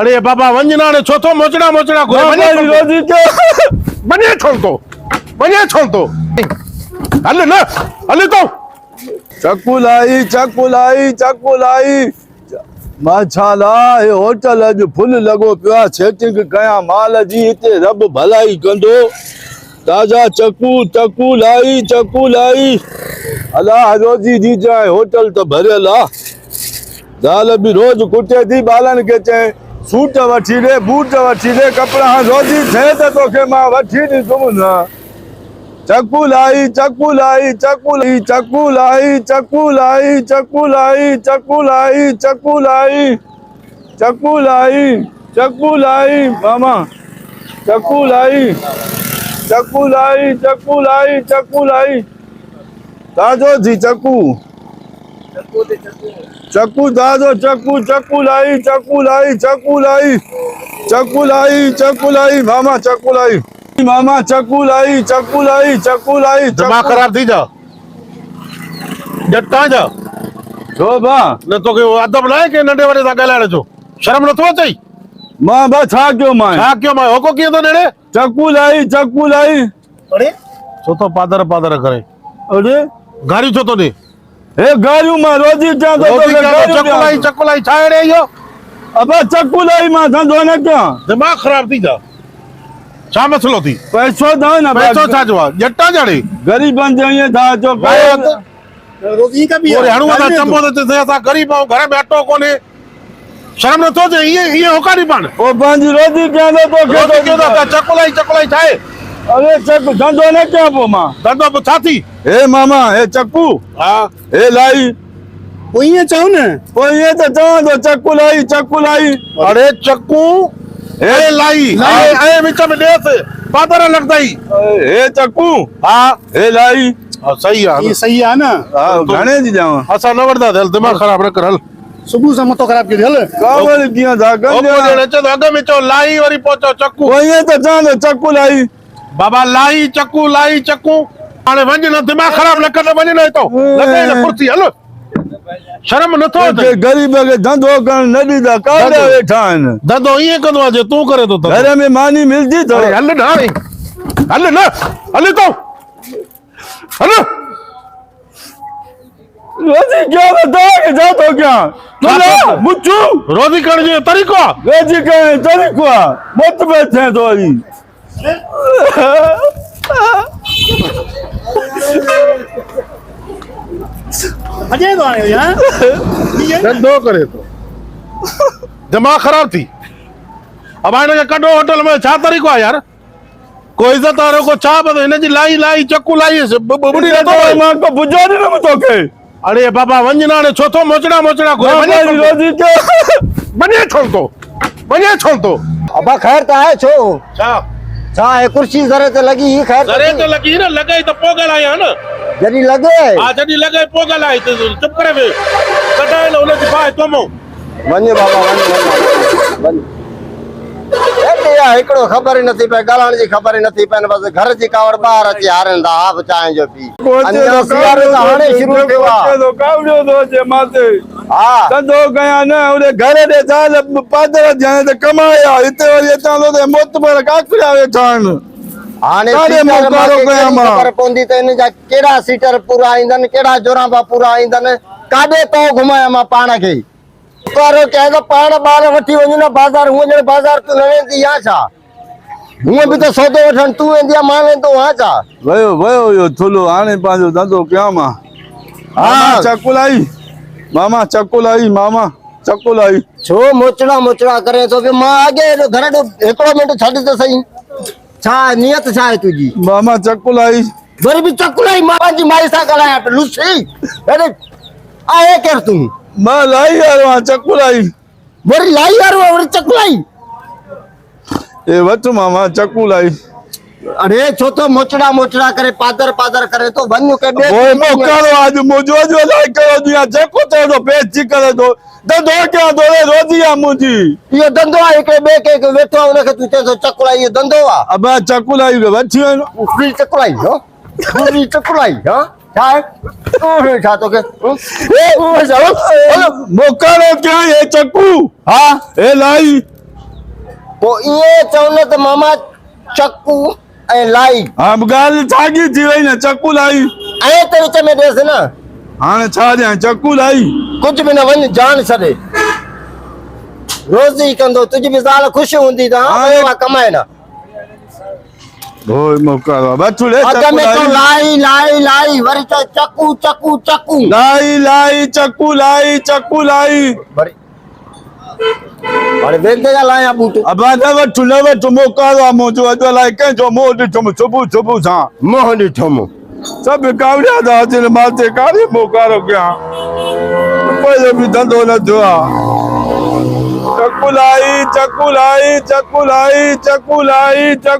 अरे बाबा वंजना ने छोथो मोचड़ा मोचड़ा घुरे रोजी के बने छोड़ तो हल ना हल तो चक्कू लाई माछाला होटल अज फुल लगो पिया सेटिंग कया माल जी इते रब भलाई कंदो ताजा चक्कू लाई अल्लाह रोजी दी जाए होटल तो भरेला दाल भी रोज कुटे थी बालन के चे सूट वठी दे बूट वठी दे कपड़ा रोजी थे तो के मां वठी दी तुम ना चक्कू लाई मामा चक्कू लाई ताजो जी चक्कू दादो चक्कू लाई मामा चक्कू लाई दिमाग खराब थी जा जट्टा जा शोभा न तो के अदब लाए के नंडे वाले सा गलाड़े जो शर्म न तो चाहिए मां बा छा क्यों मां होको किए तो नेड़े चक्कू लाई अरे सो तो पादर करे अरे गाड़ी छो तो दे ए गाड़ियों मां रोजी जा तो चक्कू लाई छाड़े यो अबे चक्कू लाई मां धंधो न क्या दिमाग खराब थी जा छा मसलो थी पैसो दो ना पैसो छा जो जट्टा जड़े गरीब बन जाइए था जो रोजी का भी और हणुआ दा चंबो ते असा गरीब आऊं घर में अटो कोने शर्म न तो जे ये होकारी पाण ओ बंज रोजी क्या दो तो रोटी के तो चक्कू लाई छाए अरे चक्कू धंधो न क्या पो मां धंधो छाती ए मामा ए चक्कू हां ए लाई वो ये चाहो ना ओ ये तो चाहो तो चक्कू लाई अरे चक्कू ए लाई ए विच में देस पादर लगदा ही ए चक्कू हां ए लाई सही है ये सही है ना घणे जी जावा असा न वरदा दिल दिमाग खराब न कर हल सुबह से मतो खराब कर हल कावल किया था ओ गंजा चो अगे में चो लाई वरी पहुंचो चक्कू ओ ये तो चाहो चक्कू लाई बाबा लाई चक्कू हाणे वञ न दिमाग खराब न कर वञ न तो लगे न कुर्सी हल शर्म न तो के गरीब के धंधो कर न दीदा काडा वेठा आहिनि धंधो ये कंदो जे तू करे तो घर में मानी मिलती तो हल न हल तो हल रोजी क्या बता के जा तो क्या बोला मुच्चू रोजी करण जो तरीको रोजी के तरीको मत बैठे तो अभी अजय तो आने यार धंधो करे तो दिमाग खराब थी अब आने के कॾो होटल में छा तरीको आहे यार कोई इज्जत वारो को छा पतो हिन जी लाई चक्कू लाई बुढ़ी न तो मां को बुझो न मतो के अरे बाबा वंजना ने छोथो मोचड़ा घुरे रोजी के बने छोड़ तो अबा खैर तो है छो छा है कुर्सी जरे तो लगी ही खैर जरे तो लगी ना लगे तो पोगल आया ना जरी लगे हां जडी लगे पोगल आई तो चुप करे वे कटाए न उन जी पाए तोमो वने बाबा वने ए या एकड़ो खबर ही नथी पे गालाण जी खबर ही नथी पे बस घर जी कावड़ बाहर अची हारन दा आप चाहे जो पी अन्या सियारे तो हाणे शुरू थिया तो कावड़ो तो जे माते हां धंधो गया न उरे घर दे साल पादर जाने ते कमाया इते वरी अचां तो मोतबर काकड़ा वेठान हाणे काडे मोकारो गया मां पर पोंदी त इन जा केड़ा सीटर पूरा आइंदन केड़ा जोराबा पूरा आइंदन काडे तो घुमाया मां पाण के पर कहे तो पाण बार वठी वञ न बाजार हुए जण बाजार तू न वेंदी या छा हुए भी तो सौदो वठन तू वेंदी मां वेंदो हा छा वयो यो थुलो हाणे पांजो धंधो क्या मां हां मामा चक्कू लाई छो मोचड़ा करे तो भी मां आगे घर दो एकड़ो मिनट छड तो सही छा नियत छा है तुजी मामा चक्कू लाई बरी भी चक्कू लाई मां जी माई सा गलाया पे लुसी अरे आए कर तू मां लाई यार चक्कू लाई बरी लाई यार और चक्कू लाई ए वठ मामा चक्कू लाई अरे छो तो मोचड़ा करे पादर करे तो वन्यू के बे ओए मोकारो आज मुजो जो लाई करो दिया चक्कू तो पेच करे तो धंधो क्या दोरे रोजिया मुजी ये धंधो आहे के बे के वेठो उन के तू तो चक्कू लाई ये धंधो आ अब चक्कू लाई के वठी फ्री चक्कू लाई हो फ्री चक्कू लाई हां छा है ओ छा तो के ए ओ चलो मोकारो क्या ये चक्कू हां ए लाई पोइ ईअं चवनि त मामा चकू ऐं लाई हाँ ॻाल्हि साॻी थी वई न चकू लाई ऐं त विच में ॾेसि न हाणे छा ॾियां चकू लाई कुझु बि न वञ जान छॾे रोज़ी कंदो तुंहिंजी बि ज़ाल ख़ुशि हूंदी त हा कमाए न ओए मोकारा बचुले अॻ चकू में तो लाई लाई लाई लाई वरी चओ चकू चकू चकू लाई लाई चकू लाई चकू लाई वरी वेंदे ॻाल्हायां बूट अब न वठु मोकारा मुंहिंजो अॼु अलाए कंहिंजो मोह ॾिठुमि सुबुह सुबुह सां मोह ॾिठुमि सभु कावड़िया था अचनि माथे कारे मोकारो कयां पंहिंजो बि धंधो न थियो आहे चकू लाई चकू लाई चकू लाई चकू लाई चकू